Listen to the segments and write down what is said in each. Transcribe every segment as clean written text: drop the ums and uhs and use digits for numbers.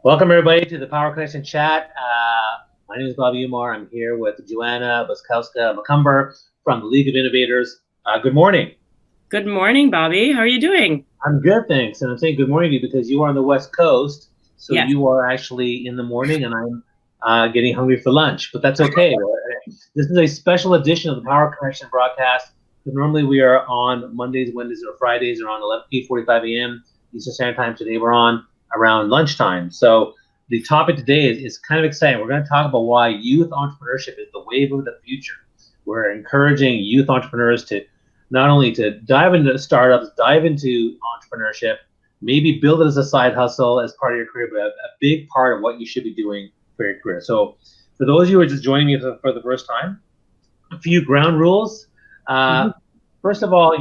Welcome everybody to the Power Connection Chat. My name is Bobby Umar. I'm here with Joanna Buczkowska-McCumber from the League of Innovators. Good morning. Good morning, Bobby. How are you doing? I'm good, thanks. And I'm saying good morning to you because you are on the West Coast, so yes. You are actually in the morning, and I'm getting hungry for lunch. But that's okay. This is a special edition of the Power Connection broadcast. Normally we are on Mondays, Wednesdays, or Fridays around 8:45 a.m. Eastern Standard Time. Today we're on around lunchtime. So the topic today is kind of exciting. We're going to talk about why youth entrepreneurship is the wave of the future. We're encouraging youth entrepreneurs to not only to dive into startups, dive into entrepreneurship, maybe build it as a side hustle as part of your career, but a big part of what you should be doing for your career. So for those of you who are just joining me for the first time, a few ground rules. First of all,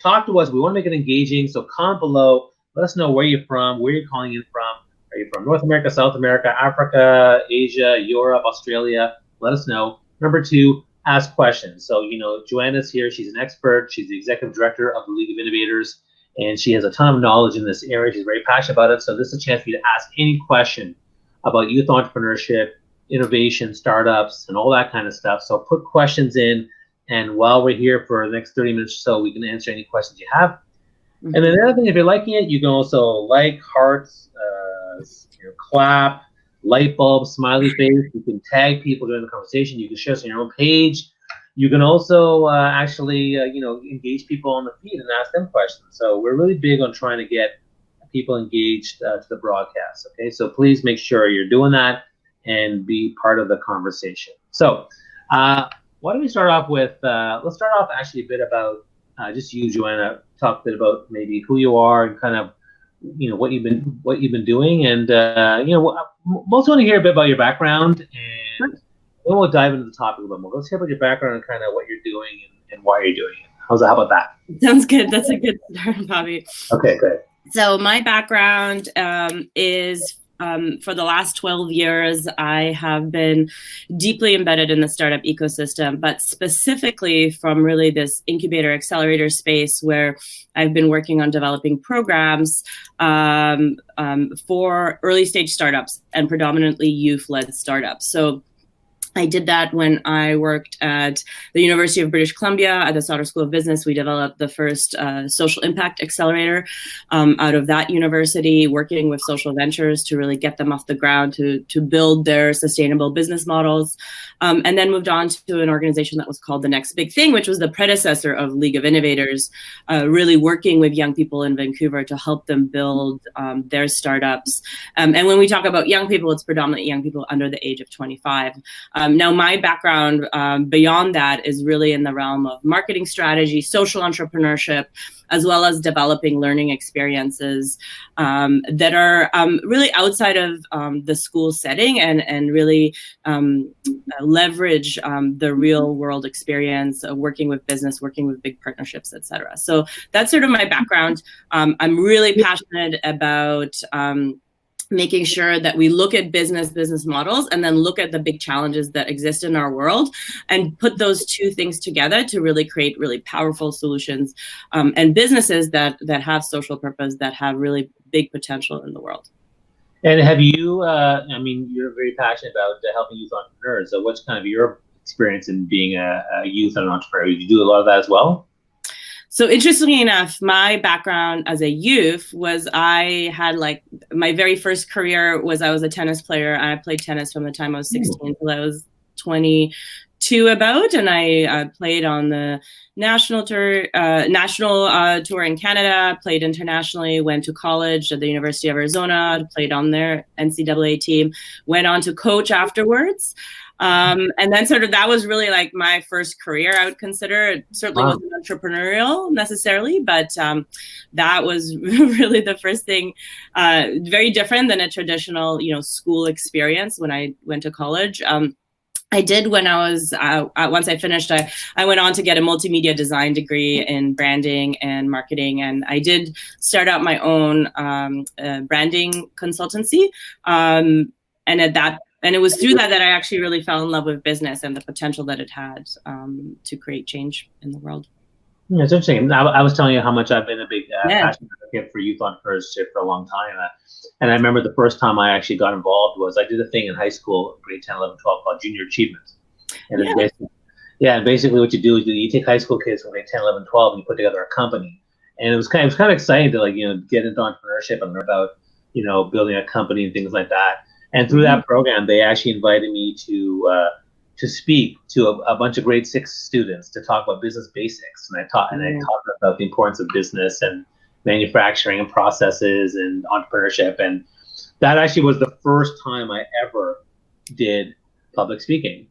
talk to us. We want to make it engaging. So comment below. Let us know where you're from, where you're calling in from. Are you from North America, South America, Africa, Asia, Europe, Australia? Let us know. Number two, ask questions. So, Joanna's here. She's an expert. She's the executive director of the League of Innovators, and she has a ton of knowledge in this area. She's very passionate about it. So this is a chance for you to ask any question about youth entrepreneurship, innovation, startups, and all that kind of stuff. So put questions in, and while we're here for the next 30 minutes or so, we can answer any questions you have. And then the other thing, if you're liking it, you can also like, hearts, clap, light bulb, smiley face. You can tag people during the conversation. You can share this on your own page. You can also engage people on the feed and ask them questions. So we're really big on trying to get people engaged to the broadcast. Okay, so please make sure you're doing that and be part of the conversation. So why don't we start off with, let's start off actually a bit about just you, Joanna. Talk a bit about maybe who you are and kind of, what you've been doing, and most want to hear a bit about your background, and then we'll dive into the topic a little more. Let's hear about your background and kind of what you're doing and why you're doing it. How about that? Sounds good. That's a good start, Bobby. Okay, good. So my background is for the last 12 years, I have been deeply embedded in the startup ecosystem, but specifically from really this incubator accelerator space where I've been working on developing programs for early stage startups and predominantly youth-led startups. So I did that when I worked at the University of British Columbia at the Sauder School of Business. We developed the first social impact accelerator out of that university, working with social ventures to really get them off the ground to build their sustainable business models. And then moved on to an organization that was called The Next Big Thing, which was the predecessor of League of Innovators, really working with young people in Vancouver to help them build their startups. And when we talk about young people, it's predominantly young people under the age of 25. Now, my background beyond that is really in the realm of marketing strategy, social entrepreneurship, as well as developing learning experiences that are really outside of the school setting and really leverage the real world experience of working with business, working with big partnerships, et cetera. So that's sort of my background. I'm really passionate about making sure that we look at business models and then look at the big challenges that exist in our world and put those two things together to really create really powerful solutions and businesses that have social purpose, that have really big potential in the world. And have you, you're very passionate about helping youth entrepreneurs. So what's kind of your experience in being a youth and an entrepreneur? Did you do a lot of that as well? So interestingly enough, my background as a youth was my very first career was I was a tennis player. I played tennis from the time I was 16 till I was 22 about, and I played on the national tour in Canada, played internationally, went to college at the University of Arizona, played on their NCAA team, went on to coach afterwards. And then sort of that was really like my first career, I would consider. It certainly wasn't entrepreneurial necessarily, but that was really the first thing, very different than a traditional, school experience when I went to college. I did when I was, once I finished, I went on to get a multimedia design degree in branding and marketing. And I did start out my own branding consultancy. And it was through that I actually really fell in love with business and the potential that it had to create change in the world. Yeah, it's interesting. I was telling you how much I've been a big Yeah. passionate advocate for youth entrepreneurship for a long time. And I remember the first time I actually got involved was I did a thing in high school, grade 10, 11, 12, called Junior Achievement. And it's Yeah. basically, yeah, and basically what you do is you take high school kids from grade 10, 11, 12, and you put together a company. And it was kind of exciting to get into entrepreneurship and learn about, building a company and things like that. And through Mhm. that program, they actually invited me to speak to a bunch of grade 6 students to talk about business basics. And I Yeah. talked about the importance of business and manufacturing and processes and entrepreneurship. And that actually was the first time I ever did public speaking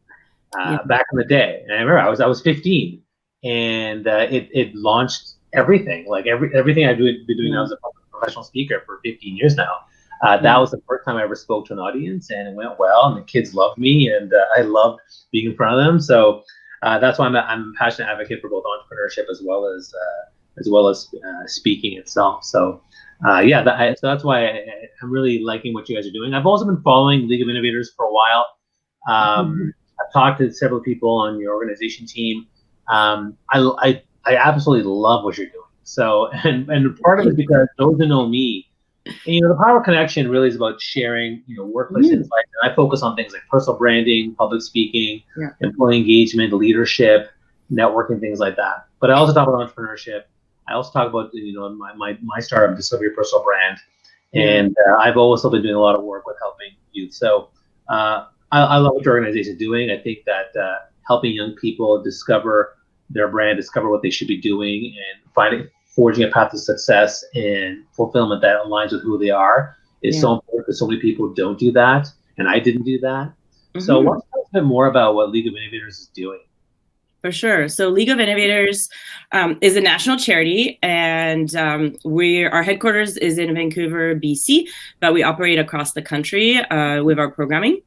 Yeah. back in the day. And I remember I was 15, and it launched everything. Like everything I've been doing now as a professional speaker for 15 years now. That was the first time I ever spoke to an audience, and it went well. And the kids loved me, and I loved being in front of them. So that's why I'm a passionate advocate for both entrepreneurship as well as speaking itself. So so that's why I'm really liking what you guys are doing. I've also been following League of Innovators for a while. Mhm. I've talked to several people on your organization team. I absolutely love what you're doing. So, and part of it is because those who know me, and, the Power Connection really is about sharing, workplace Mhm. insights. And I focus on things like personal branding, public speaking, Yeah. employee engagement, leadership, networking, things like that. But I also talk about entrepreneurship. I also talk about, my startup, Discover Your Personal Brand. Yeah. And I've also been doing a lot of work with helping youth. So I love what your organization is doing. I think that helping young people discover their brand, discover what they should be doing, and forging a path to success and fulfillment that aligns with who they are is so important, because so many people don't do that, and I didn't do that. So Mhm. why don't you tell us a bit more about what League of Innovators is doing? For sure. So League of Innovators is a national charity, and our headquarters is in Vancouver, BC, but we operate across the country with our programming.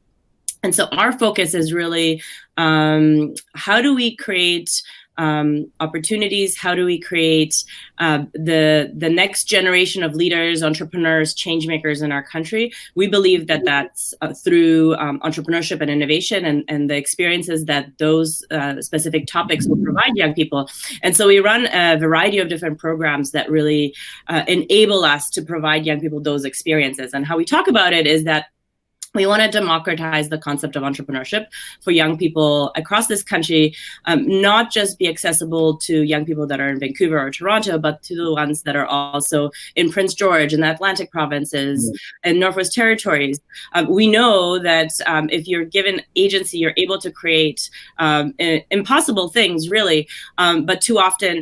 And so our focus is really how do we create opportunities? How do we create the next generation of leaders, entrepreneurs, change makers in our country? We believe that that's through entrepreneurship and innovation, and the experiences that those specific topics will provide young people. And so we run a variety of different programs that really enable us to provide young people those experiences. And how we talk about it is that we want to democratize the concept of entrepreneurship for young people across this country, not just be accessible to young people that are in Vancouver or Toronto, but to the ones that are also in Prince George and the Atlantic provinces and Northwest Territories. We know that if you're given agency, you're able to create impossible things, really. But too often,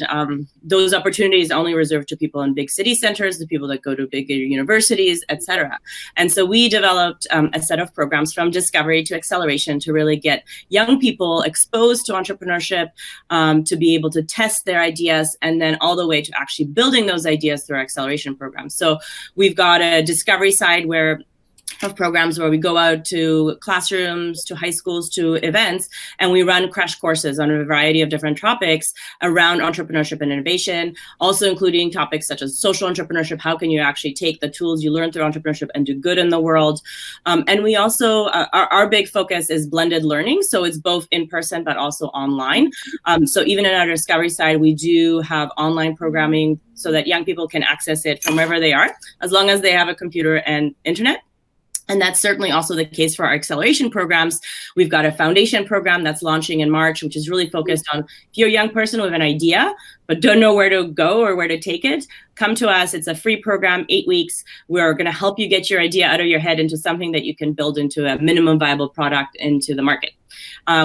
those opportunities are only reserved to people in big city centers, the people that go to bigger universities, et cetera. And so we developed a set of programs from discovery to acceleration to really get young people exposed to entrepreneurship, to be able to test their ideas, and then all the way to actually building those ideas through our acceleration program. So we've got a discovery side of programs where we go out to classrooms, to high schools, to events, and we run crash courses on a variety of different topics around entrepreneurship and innovation, also including topics such as social entrepreneurship. How can you actually take the tools you learn through entrepreneurship and do good in the world? And we also, our big focus is blended learning. So it's both in person, but also online. So even in our discovery side, we do have online programming so that young people can access it from wherever they are, as long as they have a computer and internet. And that's certainly also the case for our acceleration programs. We've got a foundation program that's launching in March, which is really focused on if you're a young person with an idea, but don't know where to go or where to take it, come to us. It's a free program, 8 weeks. We're going to help you get your idea out of your head into something that you can build into a minimum viable product into the market.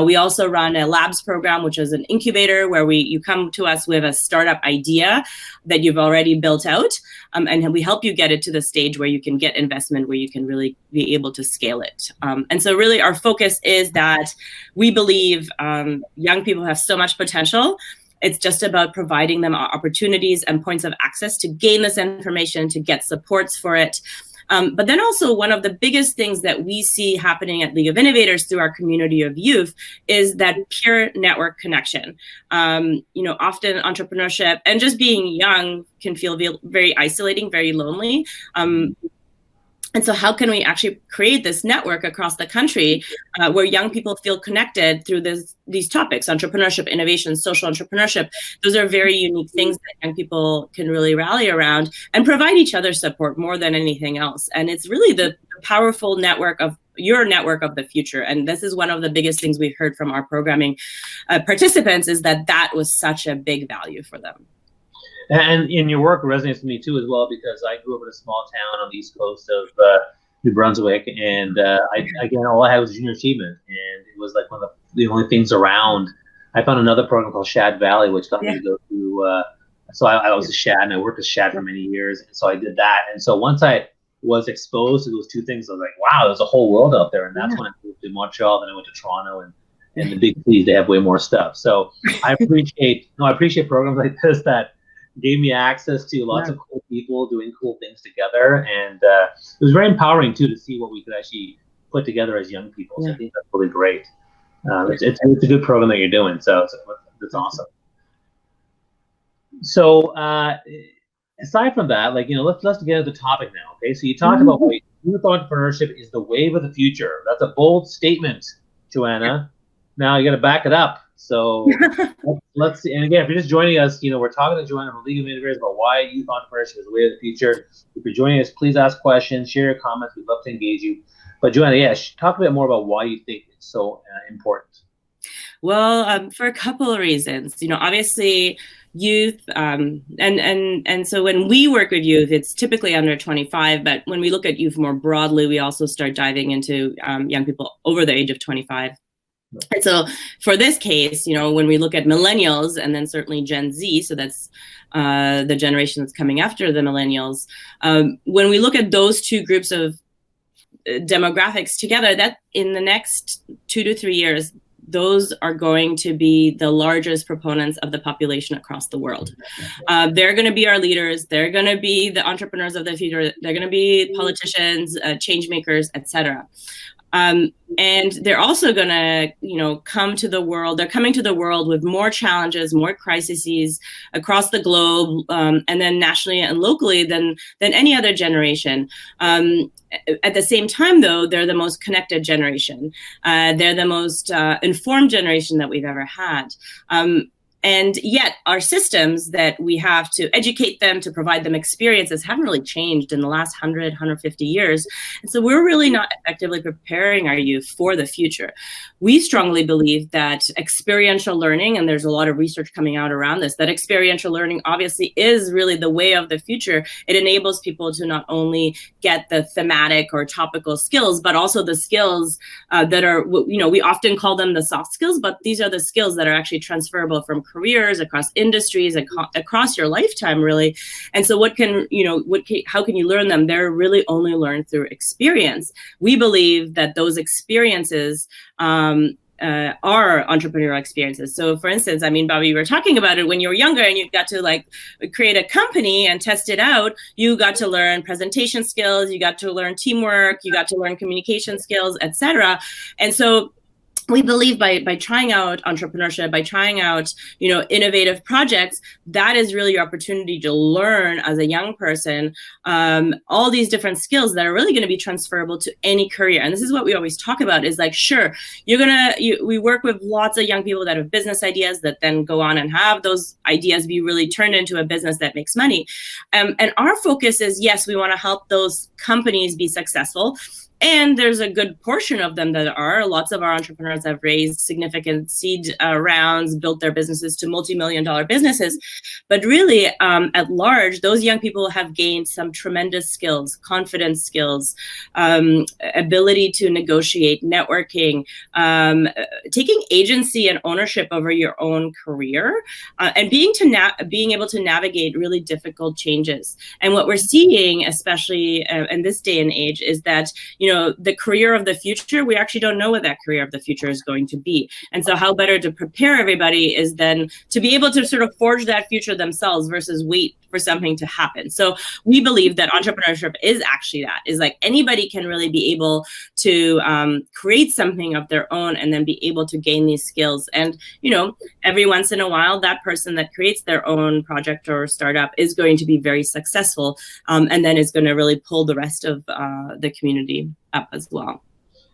We also run a labs program, which is an incubator where you come to us with a startup idea that you've already built out, and we help you get it to the stage where you can get investment, where you can really be able to scale it. And so really our focus is that we believe young people have so much potential. It's just about providing them opportunities and points of access to gain this information, to get supports for it. But then also one of the biggest things that we see happening at League of Innovators through our community of youth is that peer network connection. Often entrepreneurship and just being young can feel very isolating, very lonely. And so how can we actually create this network across the country where young people feel connected through these topics, entrepreneurship, innovation, social entrepreneurship? Those are very unique things that young people can really rally around and provide each other support more than anything else. And it's really the powerful network of your network of the future. And this is one of the biggest things we've heard from our programming participants, is that was such a big value for them. And in your work resonates with me too as well, because I grew up in a small town on the east coast of New Brunswick, and again, all I had was junior achievement, and it was like one of the only things around. I found another program called Shad Valley, which got me to go to. So I was a Shad, and I worked as Shad for many years, and so I did that. And so once I was exposed to those two things, I was like, wow, there's a whole world out there, and that's when I moved to Montreal. Then I went to Toronto, and the big cities, they have way more stuff. So I appreciate programs like this that gave me access to lots of cool people doing cool things together, and it was very empowering too to see what we could actually put together as young people. So I think that's really great. It's a good program that you're doing, so it's awesome. So aside from that, let's get into the topic now. Okay, so you talked about youth entrepreneurship is the wave of the future. That's a bold statement, Joanna. Now you got to back it up. So let's see. And again, if you're just joining us, we're talking to Joanna from League of Innovators about why youth entrepreneurship is the way of the future. If you're joining us, please ask questions, share your comments. We'd love to engage you. But Joanna, talk a bit more about why you think it's so important. Well, for a couple of reasons. Obviously, youth, and so when we work with youth, it's typically under 25. But when we look at youth more broadly, we also start diving into young people over the age of 25. And so for this case, when we look at millennials and then certainly Gen Z, so that's the generation that's coming after the millennials, when we look at those two groups of demographics together, that in the next 2 to 3 years, those are going to be the largest proponents of the population across the world. They're going to be our leaders. They're going to be the entrepreneurs of the future. They're going to be politicians, change makers, etc. And they're also going to, come to the world. They're coming to the world with more challenges, more crises across the globe, and then nationally and locally than any other generation. At the same time, though, they're the most connected generation. They're the most informed generation that we've ever had. And yet our systems that we have to educate them, to provide them experiences, haven't really changed in the last 100, 150 years. And so we're really not effectively preparing our youth for the future. We strongly believe that experiential learning, and there's a lot of research coming out around this, that experiential learning obviously is really the way of the future. It enables people to not only get the thematic or topical skills, but also the skills that are, we often call them the soft skills, but these are the skills that are actually transferable from careers, across industries, across your lifetime, really. And so how can you learn them? They're really only learned through experience. We believe that those experiences are entrepreneurial experiences. So for instance, Bobby, you were talking about it when you were younger and you got to create a company and test it out. You got to learn presentation skills, you got to learn teamwork, you got to learn communication skills, etc. And so we believe by trying out entrepreneurship, by trying out, innovative projects, that is really your opportunity to learn as a young person all these different skills that are really going to be transferable to any career. And this is what we always talk about is sure, we work with lots of young people that have business ideas that then go on and have those ideas be really turned into a business that makes money. And our focus is, yes, we want to help those companies be successful. And there's a good portion of them that are. Lots of our entrepreneurs have raised significant seed rounds, built their businesses to multi-million-dollar businesses. But really, at large, those young people have gained some tremendous skills, confidence skills, ability to negotiate, networking, taking agency and ownership over your own career, and being able to navigate really difficult changes. And what we're seeing, especially in this day and age, is that, the career of the future, we actually don't know what that career of the future is going to be. And so how better to prepare everybody is then to be able to sort of forge that future themselves versus wait for something to happen. So we believe that entrepreneurship is actually that, is like anybody can really be able to create something of their own and then be able to gain these skills. And, you know, every once in a while, that person that creates their own project or startup is going to be very successful, and then is going to really pull the rest of the community up as well.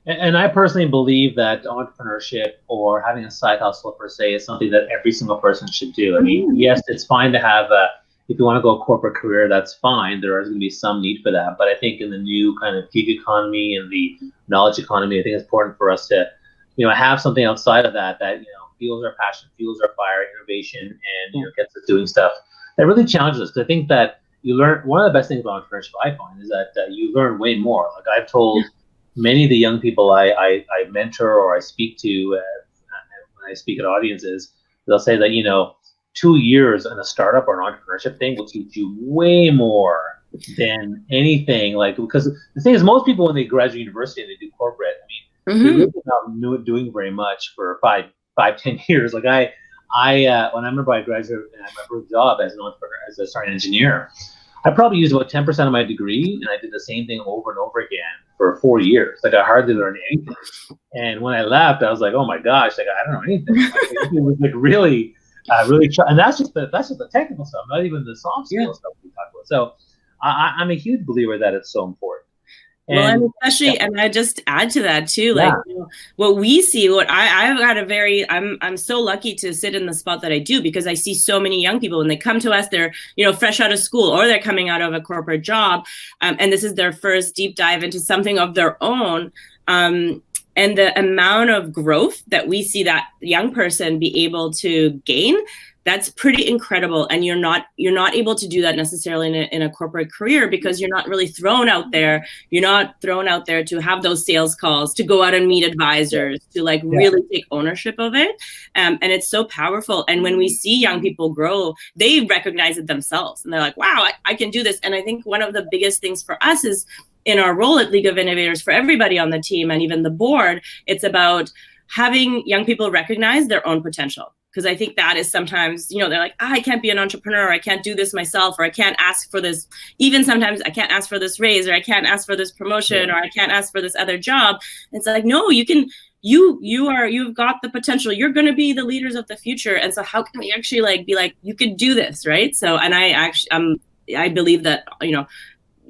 And I personally believe that entrepreneurship or having a side hustle per se is something that every single person should do. I mean, yes, it's fine to have if you want to go a corporate career, that's fine. There is going to be some need for that. But I think in the new kind of gig economy and the knowledge economy, I think it's important for us to, you know, have something outside of that, you know, fuels our passion, fuels our fire, innovation, and, you know, gets us doing stuff that really challenges us. Because I think that you learn, one of the best things about entrepreneurship, I find, is that you learn way more. Like I've told many of the young people I mentor or I speak to when I speak at audiences, they'll say that, you know, 2 years in a startup or an entrepreneurship thing will teach you way more than anything. Like, because the thing is, most people when they graduate university and they do corporate, I mean, they're really not doing very much for 10 years. Like when I remember I graduated and I my first job as an entrepreneur, as an engineer, I probably used about 10% of my degree, and I did the same thing over and over again for 4 years. Like I hardly learned anything. And when I left, I was like, oh my gosh, like I don't know anything. Like, it was like really, and that's just the technical stuff, not even the soft skills stuff we talk about. So I'm a huge believer that it's so important. And, well, and especially, and I just add to that too, like you know, what we see, what I've got I'm so lucky to sit in the spot that I do, because I see so many young people when they come to us, they're, you know, fresh out of school or they're coming out of a corporate job, and this is their first deep dive into something of their own. And the amount of growth that we see that young person be able to gain, that's pretty incredible. And you're not able to do that necessarily in a corporate career, because you're not really thrown out there. You're not thrown out there to have those sales calls, to go out and meet advisors, to like really take ownership of it. And it's so powerful. And when we see young people grow, they recognize it themselves and they're like, wow, I can do this. And I think one of the biggest things for us is, in our role at League of Innovators, for everybody on the team and even the board, it's about having young people recognize their own potential. Because I think that is sometimes, you know, they're like, I can't be an entrepreneur, I can't do this myself, or I can't ask for this. Even sometimes I can't ask for this raise, or I can't ask for this promotion, or I can't ask for this other job. It's like, no, you can, you've got the potential. You're going to be the leaders of the future. And so how can we actually like be like, you could do this, right? So, and I believe that, you know,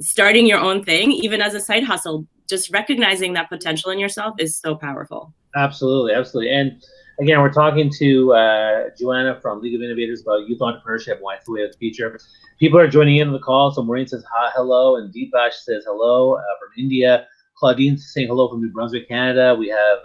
starting your own thing, even as a side hustle, just recognizing that potential in yourself is so powerful. Absolutely. And again, we're talking to Joanna from League of Innovators about youth entrepreneurship and why it's the way of the future. People are joining in on the call. So Maureen says hi, hello, and Deepash says hello from India. Claudine's saying hello from New Brunswick, Canada. We have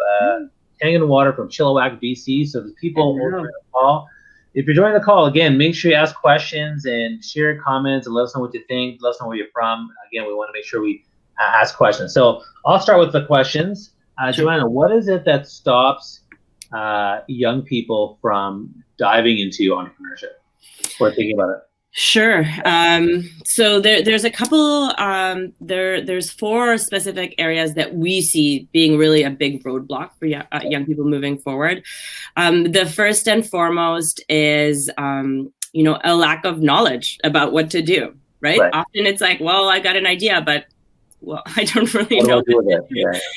Kangen Water from Chilliwack, BC. So there's people over on the call. If you're joining the call, again, make sure you ask questions and share your comments and let us know what you think. Let us know where you're from. Again, we want to make sure we ask questions. So I'll start with the questions. Joanna, what is it that stops young people from diving into entrepreneurship or thinking about it? Sure. So there's a couple, there's 4 specific areas that we see being really a big roadblock for young people moving forward. The first and foremost is, you know, a lack of knowledge about what to do, right? Often it's like, well, I got an idea, but well, I don't really know.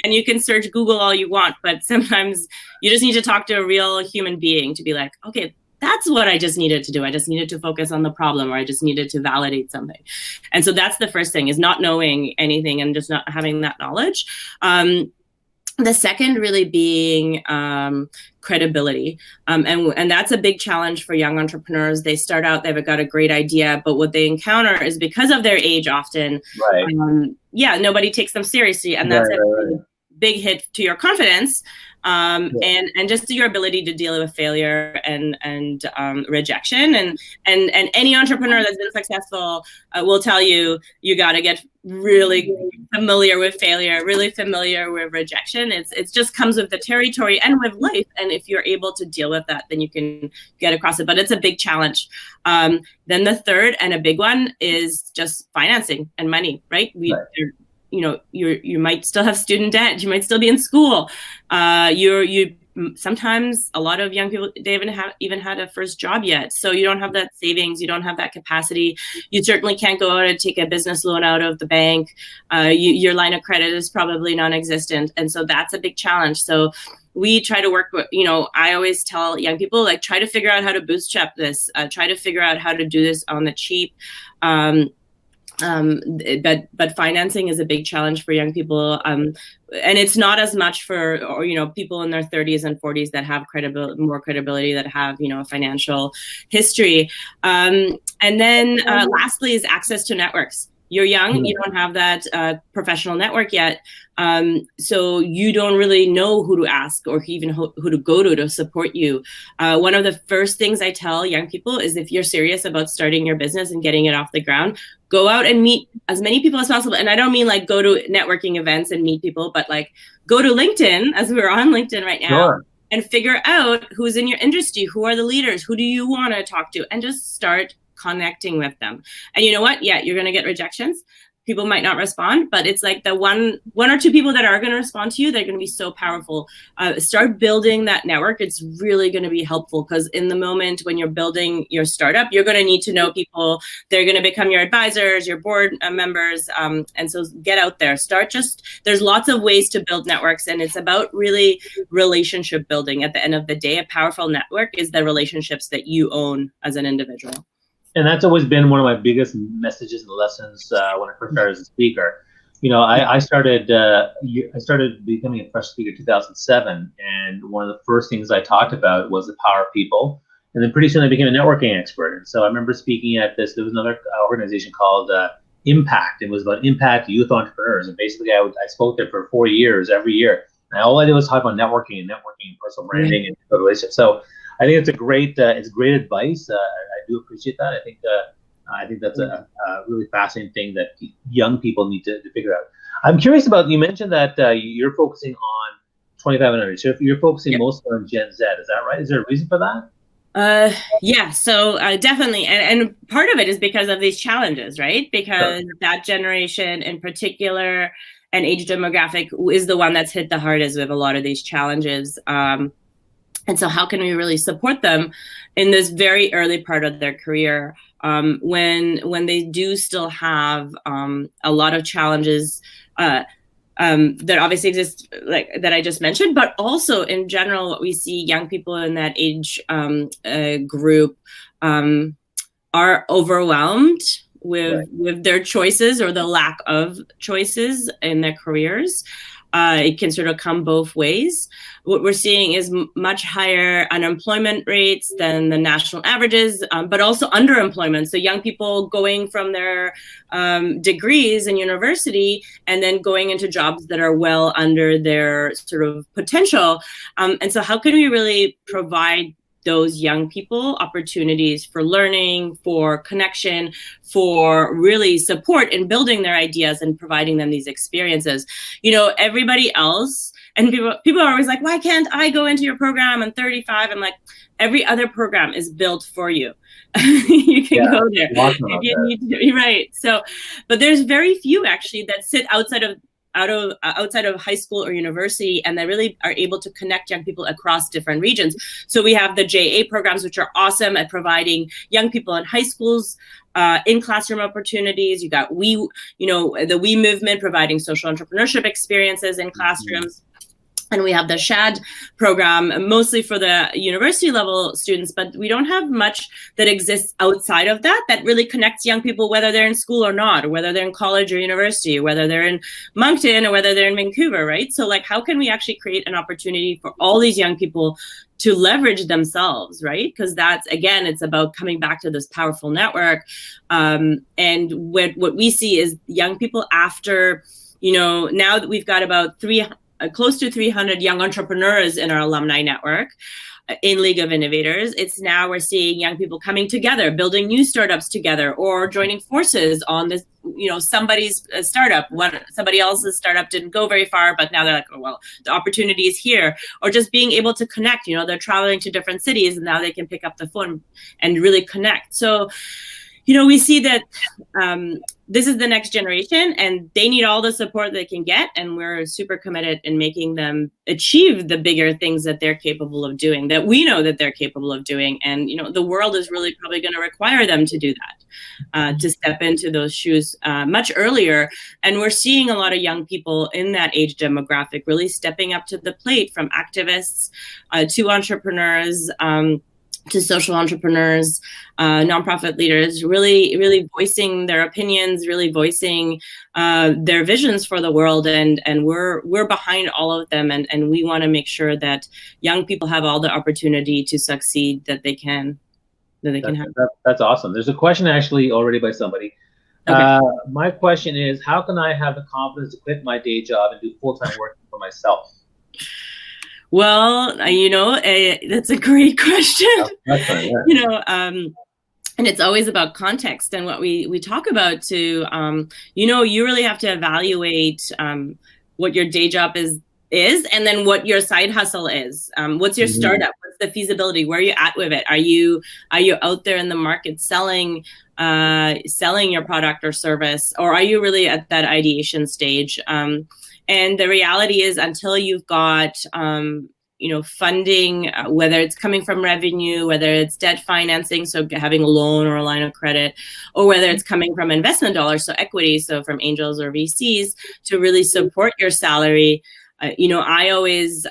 And you can search Google all you want, but sometimes you just need to talk to a real human being to be like, okay, that's what I just needed to do. I just needed to focus on the problem, or I just needed to validate something. And so that's the first thing, is not knowing anything and just not having that knowledge. The second really being credibility. And that's a big challenge for young entrepreneurs. They start out, they've got a great idea, but what they encounter is, because of their age often, nobody takes them seriously. And that's a big hit to your confidence. And just your ability to deal with failure and rejection. And any entrepreneur that's been successful will tell you, you got to get really familiar with failure, really familiar with rejection. It just comes with the territory and with life. And if you're able to deal with that, then you can get across it. But it's a big challenge. Then the third and a big one is just financing and money, right? You know, you might still have student debt. You might still be in school. You sometimes a lot of young people, they haven't even had a first job yet. So you don't have that savings, you don't have that capacity. You certainly can't go out and take a business loan out of the bank. Your line of credit is probably non-existent. And so that's a big challenge. So we try to work with, I always tell young people, like, try to figure out how to bootstrap this, try to figure out how to do this on the cheap. But financing is a big challenge for young people, and it's not as much for people in their 30s and 40s that have more credibility, that have a financial history. And then lastly is access to networks. You're young, you don't have that professional network yet, so you don't really know who to ask or even who to go to support you. One of the first things I tell young people is, if you're serious about starting your business and getting it off the ground, go out and meet as many people as possible. And I don't mean like go to networking events and meet people, but like go to LinkedIn, as we're on LinkedIn right now. Sure. And figure out who's in your industry, who are the leaders, who do you want to talk to, and just start connecting with them. And you know what? Yeah, you're going to get rejections. People might not respond, but it's like the one or two people that are going to respond to you, they're going to be so powerful. Start building that network. It's really going to be helpful, because in the moment when you're building your startup, you're going to need to know people. They're going to become your advisors, your board members. And so get out there. There's lots of ways to build networks, and it's about really relationship building. At the end of the day, a powerful network is the relationships that you own as an individual. And that's always been one of my biggest messages and lessons when I first started as a speaker. I started becoming a fresh speaker in 2007, and one of the first things I talked about was the power of people. And then pretty soon I became a networking expert. And so I remember speaking at this. There was another organization called Impact. It was about impact youth entrepreneurs, and basically I spoke there for 4 years every year. And all I did was talk about networking and personal branding and relationships. So I think it's great advice. I do appreciate that. I think that's a really fascinating thing that young people need to figure out. I'm curious about, you mentioned that you're focusing on 25 and under. So if you're focusing mostly on Gen Z, is that right? Is there a reason for that? Yeah, so definitely. And part of it is because of these challenges, right? Because that generation in particular and age demographic is the one that's hit the hardest with a lot of these challenges. And so how can we really support them in this very early part of their career, when they do still have a lot of challenges that obviously exist, like that I just mentioned, but also in general, what we see young people in that age group are overwhelmed with their choices or the lack of choices in their careers. It can sort of come both ways. What we're seeing is much higher unemployment rates than the national averages, but also underemployment. So young people going from their degrees in university and then going into jobs that are well under their sort of potential. And so how can we really provide those young people opportunities for learning, for connection, for really support in building their ideas and providing them these experiences? Everybody else, and people are always like, why can't I go into your program? I'm 35. I'm like, every other program is built for you. You can go there if you need to, right? So, but there's very few actually that sit outside of high school or university, and they really are able to connect young people across different regions. So we have the JA programs, which are awesome at providing young people in high schools in classroom opportunities. You got the We movement, providing social entrepreneurship experiences in classrooms. And we have the SHAD program, mostly for the university level students, but we don't have much that exists outside of that really connects young people, whether they're in school or not, or whether they're in college or university, or whether they're in Moncton or whether they're in Vancouver, right? So like, how can we actually create an opportunity for all these young people to leverage themselves, right? Because that's, again, it's about coming back to this powerful network. And what we see is young people after, now that we've got about close to 300 young entrepreneurs in our alumni network in League of Innovators. It's now we're seeing young people coming together, building new startups together, or joining forces on this, somebody's startup. Somebody else's startup didn't go very far, but now they're like, oh, well, the opportunity is here. Or just being able to connect, they're traveling to different cities and now they can pick up the phone and really connect. So We see that this is the next generation, and they need all the support they can get, and we're super committed in making them achieve the bigger things that they're capable of doing, that we know that they're capable of doing. And the world is really probably going to require them to do that, to step into those shoes much earlier. And we're seeing a lot of young people in that age demographic really stepping up to the plate, from activists to entrepreneurs, to social entrepreneurs, nonprofit leaders, really voicing their opinions, really voicing their visions for the world, and we're behind all of them, and we want to make sure that young people have all the opportunity to succeed that they can have. That's awesome. There's a question actually already by somebody. Okay. My question is, how can I have the confidence to quit my day job and do full-time work for myself? Well, that's a great question. That's fine, yeah. And it's always about context, and what we talk about too. You really have to evaluate what your day job is, and then what your side hustle is. What's your startup? What's the feasibility? Where are you at with it? Are you out there in the market selling your product or service, or are you really at that ideation stage? And the reality is, until you've got, funding, whether it's coming from revenue, whether it's debt financing, so having a loan or a line of credit, or whether it's coming from investment dollars, so equity, so from angels or VCs to really support your salary, I always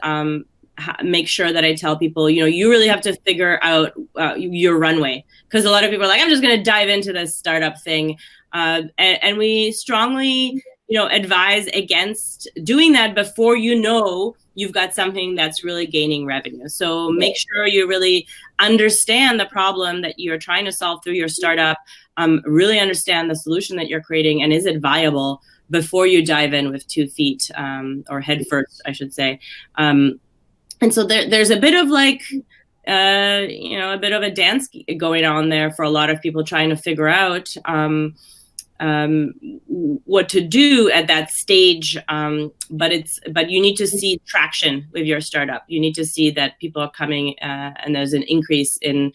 make sure that I tell people, you really have to figure out your runway, because a lot of people are like, I'm just going to dive into this startup thing, and we strongly advise against doing that before you've got something that's really gaining revenue. So make sure you really understand the problem that you're trying to solve through your startup, really understand the solution that you're creating, and is it viable before you dive in with 2 feet, or head first, I should say. And so there's a bit of a bit of a dance going on there for a lot of people trying to figure out what to do at that stage, but you need to see traction with your startup. You need to see that people are coming, and there's an increase in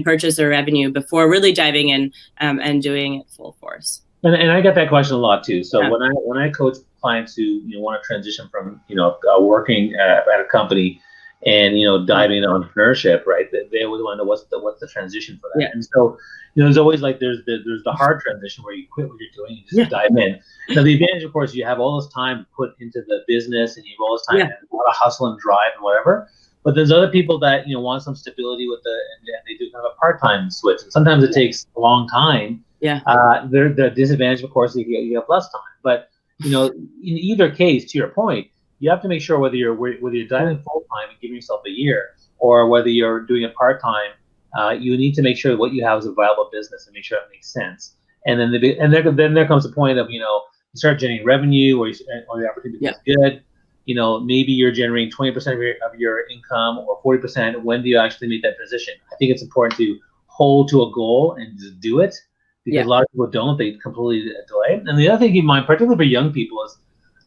purchase or revenue before really diving in and doing it full force. And I get that question a lot too. So when I coach clients who want to transition from working at a company and diving into entrepreneurship, right? They always want to know what's the transition for that. Yeah. And so there's always there's the hard transition where you quit what you're doing and just dive in. Now the advantage, of course, you have all this time put into the business, and you have all this time and a lot of hustle and drive and whatever. But there's other people that want some stability with and they do kind of a part-time switch, and sometimes it takes a long time. Yeah. The disadvantage, of course, is you have less time. But in either case, to your point, you have to make sure whether you're diving full time and giving yourself a year, or whether you're doing it part time, you need to make sure what you have is a viable business and make sure it makes sense. And then then there comes a point of you start generating revenue, or the opportunity is good. Maybe you're generating 20% of your income or 40%. When do you actually make that transition? I think it's important to hold to a goal and just do it, because a lot of people don't. They completely delay. And the other thing to keep in mind, particularly for young people, is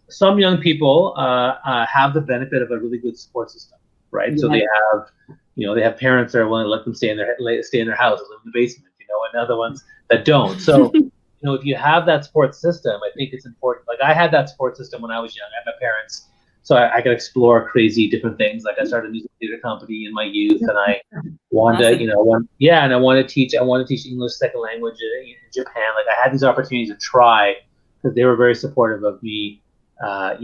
some young people have the benefit of a really good support system, right? Yeah. So they have parents that are willing to let them stay in their house, live in the basement, and other ones that don't. So if you have that support system, I think it's important. Like I had that support system when I was young. I had my parents, so I could explore crazy different things. Like I started a music theater company in my youth, and I wanted to, and I wanted to teach English second language in Japan. Like I had these opportunities to try, because they were very supportive of me. At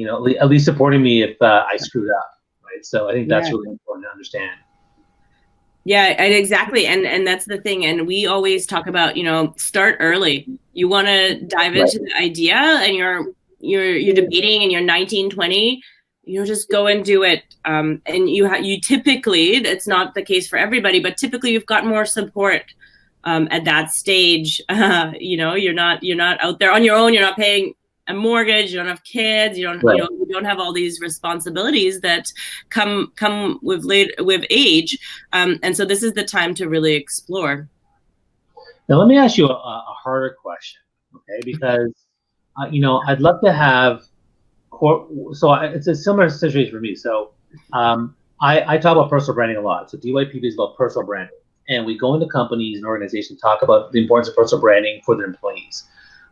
least supporting me if I screwed up, right? So I think that's really important to understand. Yeah, exactly. And that's the thing. And we always talk about, start early. You want to dive into the idea, and you're debating and you're 19, 20, just go and do it. And you typically, it's not the case for everybody, but typically you've got more support at that stage. You're not out there on your own. You're not paying a mortgage, you don't have kids, you don't you don't have all these responsibilities that come with age, and so this is the time to really explore. Now let me ask you a harder question, okay? Because I'd love to have it's a similar situation for me. So I talk about personal branding a lot. So DYPP is about personal branding, and we go into companies and organizations, talk about the importance of personal branding for their employees.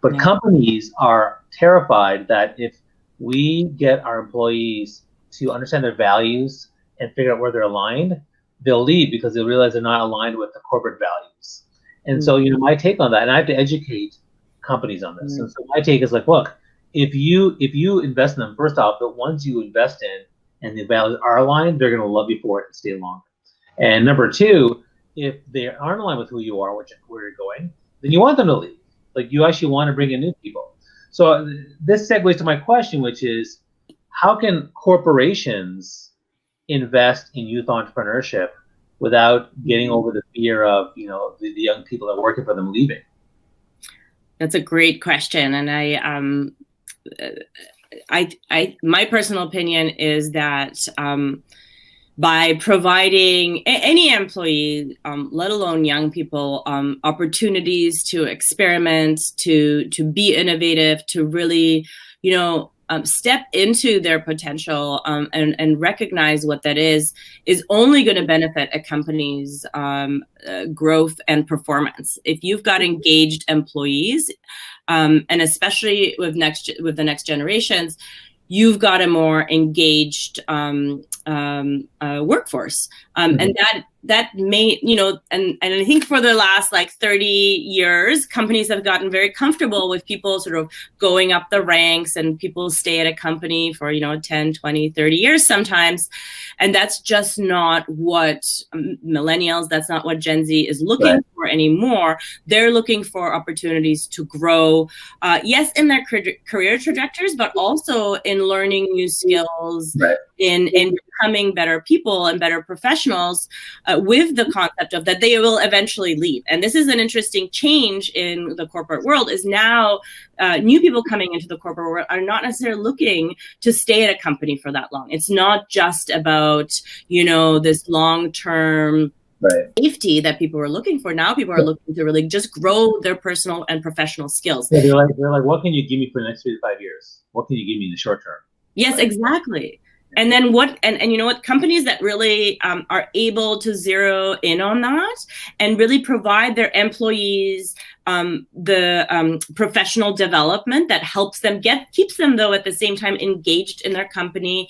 But Yeah. companies are terrified that if we get our employees to understand their values and figure out where they're aligned, they'll leave because they'll realize they're not aligned with the corporate values. And so, my take on that, and I have to educate companies on this. And so my take is like, look, if you invest in them, first off, the ones you invest in and the values are aligned, they're going to love you for it and stay longer. And number two, if they aren't aligned with who you are, where you're going, then you want them to leave. Like, you actually want to bring in new people. So this segues to my question, which is, how can corporations invest in youth entrepreneurship without getting over the fear of, the young people that are working for them leaving? That's a great question, and my personal opinion is that by providing any employee, let alone young people, opportunities to experiment, to be innovative, to really, step into their potential and recognize what that is only going to benefit a company's growth and performance. If you've got engaged employees, and especially with the next generations, you've got a more engaged workforce, and that may, and I think for the last 30 years, companies have gotten very comfortable with people sort of going up the ranks, and people stay at a company for 10, 20, 30 years sometimes, and that's just not what millennials, that's not what Gen Z is looking for anymore. They're looking for opportunities to grow, yes, in their career trajectories, but also in learning new skills, in becoming better people and better professionals, with the concept of that they will eventually leave. And this is an interesting change in the corporate world, is now new people coming into the corporate world are not necessarily looking to stay at a company for that long. It's not just about, this long-term safety that people are looking for. Now people are looking to really just grow their personal and professional skills. Yeah, they're like, what can you give me for the next 3 to 5 years? What can you give me in the short term? Yes, exactly. And then and you know what, companies that really are able to zero in on that and really provide their employees the professional development that helps them keeps them, though, at the same time engaged in their company.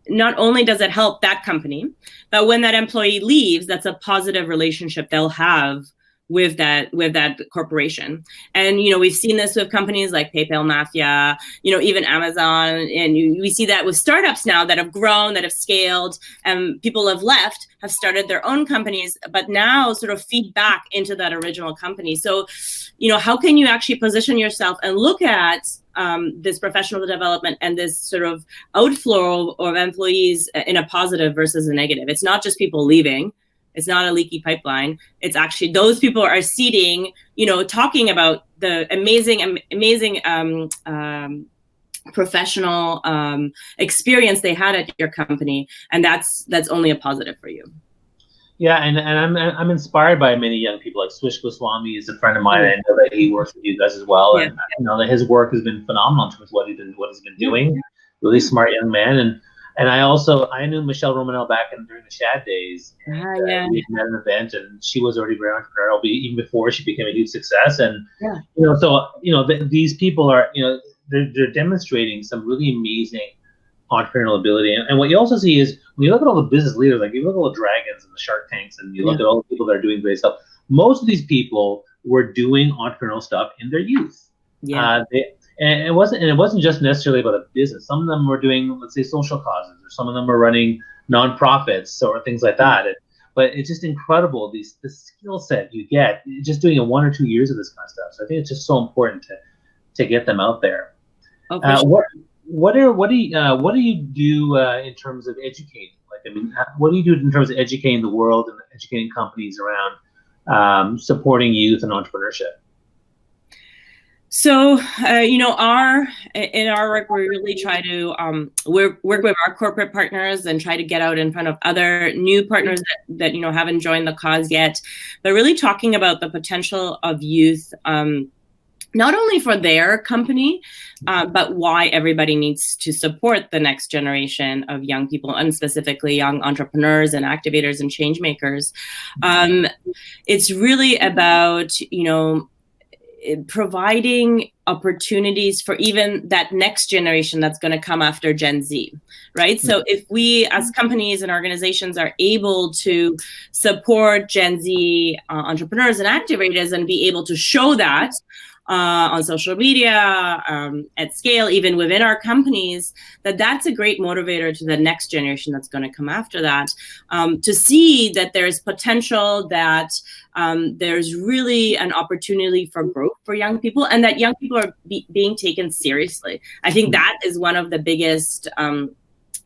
Not only does it help that company, but when that employee leaves, that's a positive relationship they'll have with that corporation. And we've seen this with companies like PayPal Mafia, even Amazon, and we see that with startups now that have grown, that have scaled, and people have left, have started their own companies, but now sort of feed back into that original company. So how can you actually position yourself and look at this professional development and this sort of outflow of employees in a positive versus a negative? It's not just people leaving. It's not a leaky pipeline. It's actually those people are seeding, talking about the amazing professional experience they had at your company, and that's only a positive for you. Yeah, and I'm inspired by many young people. Like Swish Goswami is a friend of mine. I know that he works with you guys as well, and that his work has been phenomenal in terms of what he's been doing. Really smart young man. And I knew Michelle Romanel back during the Shad days. And, we met at an event, and she was already very entrepreneurial, even before she became a huge success. And these people are, they're demonstrating some really amazing entrepreneurial ability. And what you also see is when you look at all the business leaders, like you look at all the dragons and the Shark Tanks, and you look at all the people that are doing great stuff. Most of these people were doing entrepreneurial stuff in their youth. And it wasn't just necessarily about a business. Some of them were doing, let's say, social causes, or some of them were running nonprofits or things like that. But it's just incredible, the skill set you get just doing 1 or 2 years of this kind of stuff. So I think it's just so important to get them out there. Oh, for sure. What do you do in terms of educating? What do you do in terms of educating the world and educating companies around supporting youth and entrepreneurship? So, in our work, we really try to work with our corporate partners and try to get out in front of other new partners that haven't joined the cause yet, but really talking about the potential of youth, not only for their company, but why everybody needs to support the next generation of young people, and specifically young entrepreneurs and activators and change makers. It's really about, providing opportunities for even that next generation that's going to come after Gen Z, right? So if we as companies and organizations are able to support Gen Z entrepreneurs and activators and be able to show that on social media, at scale, even within our companies, that's a great motivator to the next generation that's going to come after that, to see that there's potential, that there's really an opportunity for growth for young people, and that young people are being taken seriously. I think that is one of the biggest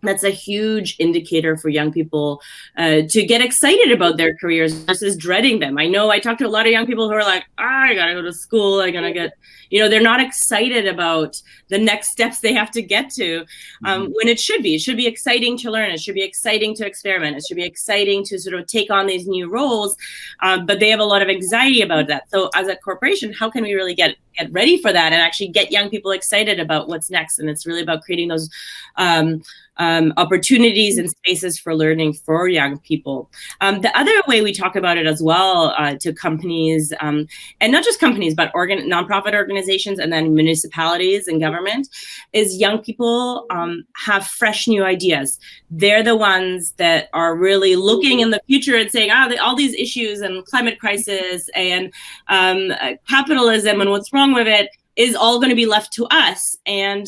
that's a huge indicator for young people to get excited about their careers versus dreading them. I know I talk to a lot of young people who are like, I gotta go to school, I gotta get, they're not excited about the next steps they have to get to, when it should be. It should be exciting to learn. It should be exciting to experiment. It should be exciting to sort of take on these new roles, but they have a lot of anxiety about that. So as a corporation, how can we really get ready for that and actually get young people excited about what's next? And it's really about creating those opportunities and spaces for learning for young people. The other way we talk about it as well to companies, and not just companies, but nonprofit organizations and then municipalities and government, is young people have fresh new ideas. They're the ones that are really looking in the future and saying, all these issues and climate crisis and capitalism and what's wrong with it is all going to be left to us, and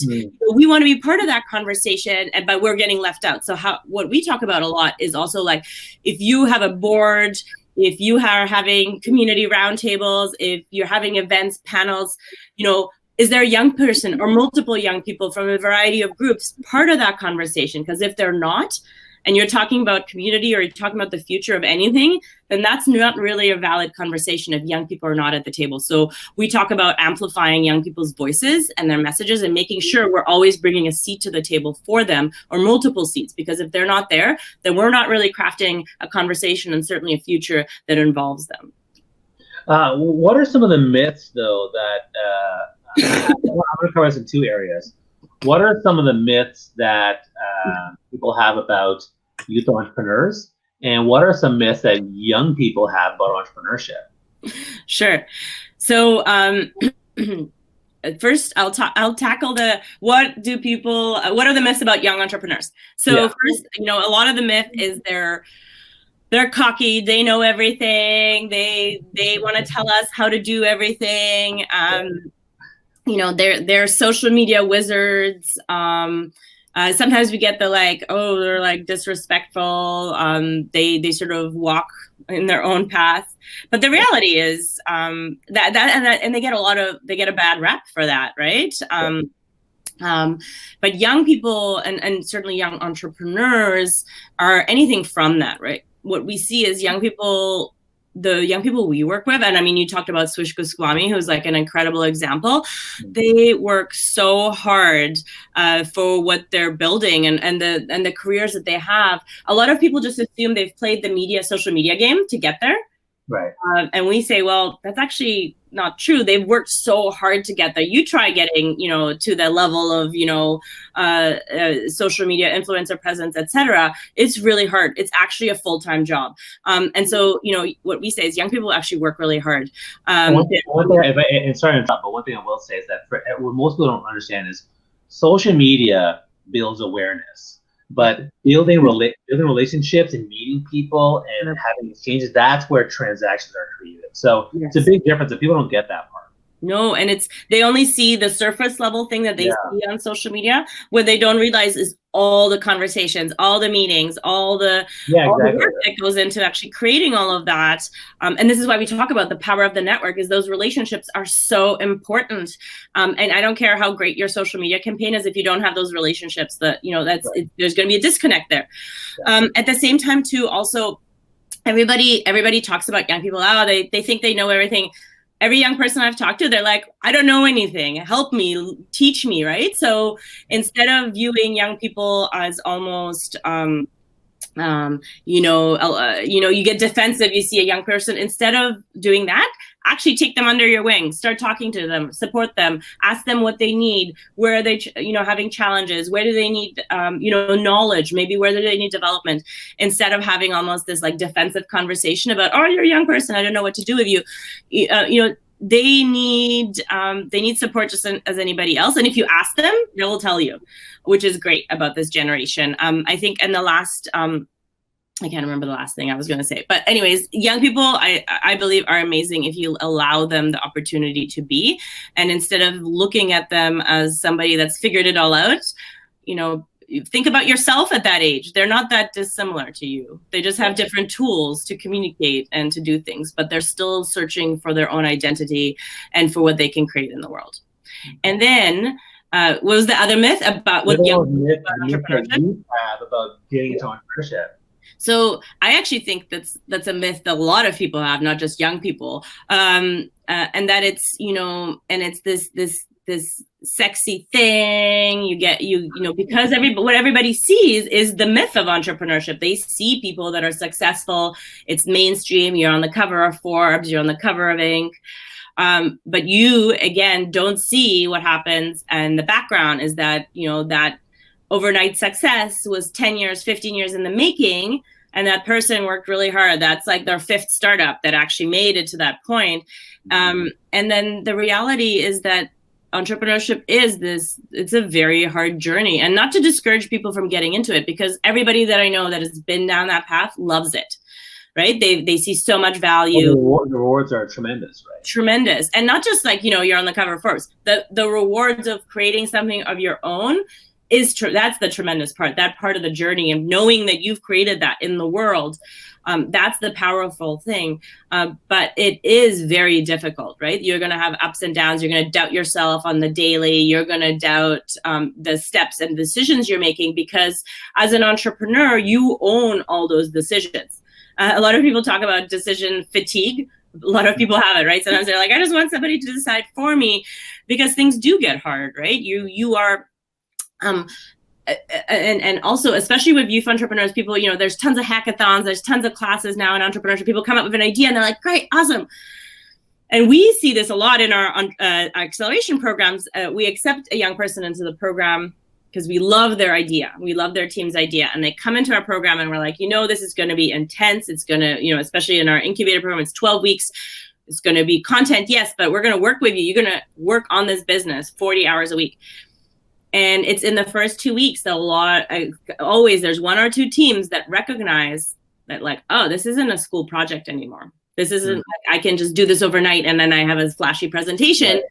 we want to be part of that conversation, but we're getting left out. So what we talk about a lot is also like, if you have a board, if you are having community roundtables, if you're having events, panels, is there a young person or multiple young people from a variety of groups part of that conversation? Because if they're not, and you're talking about community or you're talking about the future of anything, then that's not really a valid conversation if young people are not at the table. So we talk about amplifying young people's voices and their messages and making sure we're always bringing a seat to the table for them, or multiple seats, because if they're not there, then we're not really crafting a conversation and certainly a future that involves them. What are some of the myths, though, that I'm going to cover this in two areas. What are some of the myths that people have about youth entrepreneurs, and what are some myths that young people have about entrepreneurship? Sure. So first, I'll tackle what are the myths about young entrepreneurs? So first, a lot of the myth is they're cocky, they know everything, they want to tell us how to do everything. They're social media wizards. Sometimes we get they're like disrespectful. They sort of walk in their own path. But the reality is and they get a bad rep for that, right? But young people and certainly young entrepreneurs are anything from that, right? What we see is the young people we work with, and I mean, you talked about Buczkowska-McCumber, who's like an incredible example. They work so hard for what they're building and the careers that they have. A lot of people just assume they've played the social media game to get there. Right. And we say, well, that's actually not true. They've worked so hard to get there. You try getting, to the level of, social media influencer presence, etc. It's really hard. It's actually a full-time job. And so, what we say is young people actually work really hard. One thing, and sorry to interrupt, but one thing I will say is that what most people don't understand is social media builds awareness. But building relationships and meeting people and having exchanges, that's where transactions are created. So It's a big difference, and people don't get that part. No, and they only see the surface level thing that they see on social media. What they don't realize is all the conversations, all the meetings, all the work that goes into actually creating all of that. And this is why we talk about the power of the network, is those relationships are so important. And I don't care how great your social media campaign is, if you don't have those relationships, there's going to be a disconnect there. At the same time, too, also, everybody talks about young people. They think they know everything. Every young person I've talked to, they're like, I don't know anything. Help me, teach me, right? So instead of viewing young people as almost, you get defensive, you see a young person. Instead of doing that, actually take them under your wing, start talking to them, support them, ask them what they need, where are they, having challenges, where do they need, knowledge, maybe where do they need development, instead of having almost this like defensive conversation about, oh, you're a young person, I don't know what to do with you. They need support just as anybody else. And if you ask them, they will tell you, which is great about this generation. I think in the last, I can't remember the last thing I was going to say. But anyways, young people, I believe, are amazing if you allow them the opportunity to be. And instead of looking at them as somebody that's figured it all out, think about yourself at that age. They're not that dissimilar to you. They just have different tools to communicate and to do things, but they're still searching for their own identity and for what they can create in the world. And then, what was the other myth about what young myth that you have about getting into entrepreneurship? So I actually think that's a myth that a lot of people have, not just young people, and that it's and it's this sexy thing you get because what everybody sees is the myth of entrepreneurship. They see people that are successful. It's mainstream. You're on the cover of Forbes. You're on the cover of Inc. But you again don't see what happens, and the background is that that overnight success was 10 years, 15 years in the making. And that person worked really hard. That's like their fifth startup that actually made it to that point. And then the reality is that entrepreneurship it's a very hard journey, and not to discourage people from getting into it, because everybody that I know that has been down that path loves it, right? They see so much value. Well, the rewards are tremendous, right? Tremendous. And not just like, you're on the cover first. The rewards of creating something of your own that's the tremendous part, that part of the journey of knowing that you've created that in the world. That's the powerful thing. But it is very difficult, right? You're going to have ups and downs. You're going to doubt yourself on the daily. You're going to doubt the steps and decisions you're making, because as an entrepreneur, you own all those decisions. A lot of people talk about decision fatigue. A lot of people have it, right? Sometimes they're like, I just want somebody to decide for me, because things do get hard, right? You are... and also, especially with youth entrepreneurs, people, there's tons of hackathons, there's tons of classes now in entrepreneurship. People come up with an idea and they're like, great, awesome. And we see this a lot in our acceleration programs. We accept a young person into the program because we love their idea. We love their team's idea. And they come into our program and we're like, this is going to be intense. It's going to, especially in our incubator program, it's 12 weeks. It's going to be content, yes, but we're going to work with you. You're going to work on this business 40 hours a week. And it's in the first 2 weeks that there's one or two teams that recognize that, like, oh, this isn't a school project anymore. This isn't like I can just do this overnight and then I have a flashy presentation.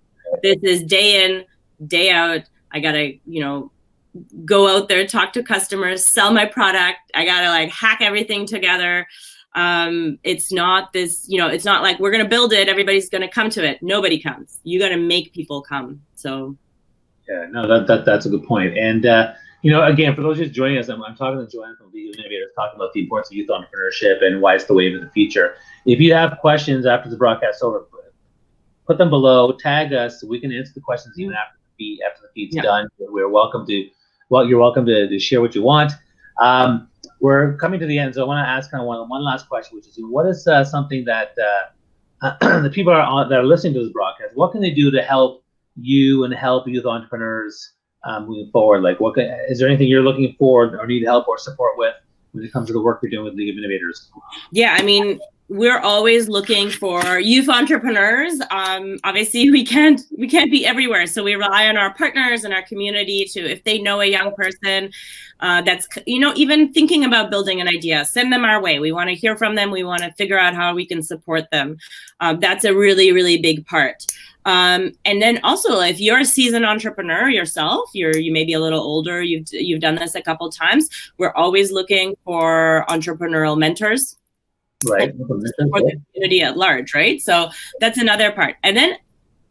This is day in, day out. I got to, go out there, talk to customers, sell my product. I got to like hack everything together. It's not this, it's not like we're going to build it. Everybody's going to come to it. Nobody comes. You got to make people come. So. Yeah, no, that's a good point. And, again, for those just joining us, I'm talking to Joanna from Legal Innovators, talking about the importance of youth entrepreneurship and why it's the wave of the future. If you have questions after the broadcast over, put them below, tag us, so we can answer the questions even after the feed's done. You're welcome to share what you want. We're coming to the end, so I want to ask kind of one last question, which is, what is something that the people that are listening to this broadcast, what can they do to help you and help youth entrepreneurs moving forward? Like, is there anything you're looking for or need help or support with when it comes to the work you're doing with League of Innovators? Yeah, I mean, we're always looking for youth entrepreneurs. Obviously, we can't be everywhere, so we rely on our partners and our community to, if they know a young person that's even thinking about building an idea, send them our way. We want to hear from them. We want to figure out how we can support them. That's a really, really big part. And then also, if you're a seasoned entrepreneur yourself, you may be a little older, you've done this a couple times, we're always looking for entrepreneurial mentors. Right. For the community at large, right? So that's another part. And then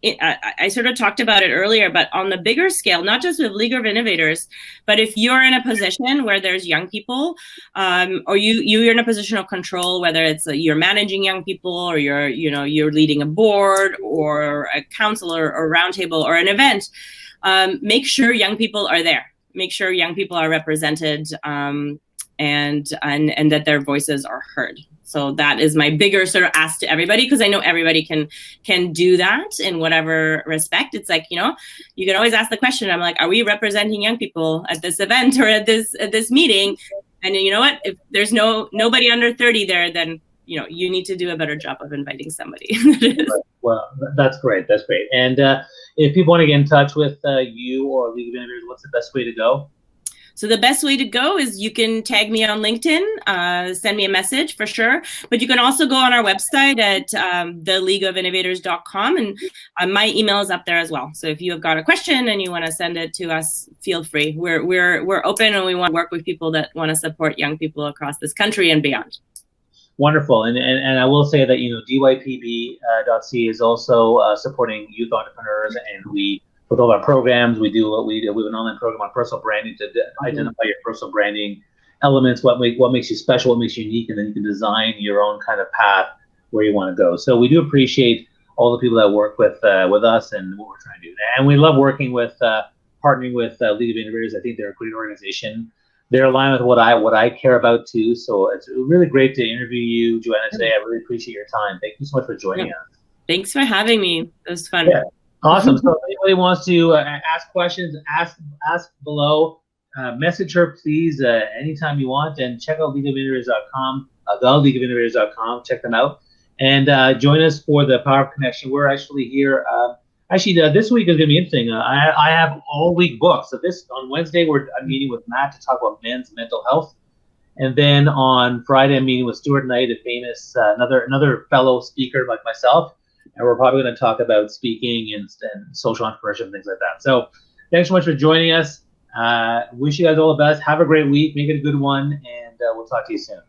I sort of talked about it earlier, but on the bigger scale, not just with League of Innovators, but if you're in a position where there's young people, or you're in a position of control, whether it's you're managing young people, or you're leading a board or a council or a roundtable or an event, make sure young people are there. Make sure young people are represented. and that their voices are heard. So that is my bigger sort of ask to everybody, because I know everybody can do that in whatever respect. It's like, you can always ask the question. I'm like, are we representing young people at this event or at this meeting? And you know what? If there's nobody under 30 there, then you need to do a better job of inviting somebody. Well, that's great. That's great. And if people want to get in touch with you or League of Innovators, what's the best way to go? So the best way to go is you can tag me on LinkedIn, send me a message for sure. But you can also go on our website at theleagueofinnovators.com, and my email is up there as well. So if you have got a question and you want to send it to us, feel free. We're open, and we want to work with people that want to support young people across this country and beyond. Wonderful. And I will say that, dypb.ca is also supporting youth entrepreneurs, and with all our programs, we have an online program on personal branding to identify your personal branding elements, what makes you special, what makes you unique, and then you can design your own kind of path where you want to go. So we do appreciate all the people that work with us and what we're trying to do. And we love working with, partnering with League of Innovators. I think they're a great organization. They're aligned with what I care about too. So it's really great to interview you, Joanna, today. I really appreciate your time. Thank you so much for joining us. Thanks for having me. It was fun. Yeah. Awesome. So if anybody wants to ask questions, ask below. Message her, please, anytime you want. And check out leagueofinnovators.com, theleagueofinnovators.com. Check them out. And join us for the Power of Connection. We're actually here. This week is going to be interesting. I have all week booked. So on Wednesday, I'm meeting with Matt to talk about men's mental health. And then on Friday, I'm meeting with Stuart Knight, a famous, another fellow speaker like myself. And we're probably going to talk about speaking and social entrepreneurship and things like that. So thanks so much for joining us. Wish you guys all the best. Have a great week. Make it a good one. And we'll talk to you soon.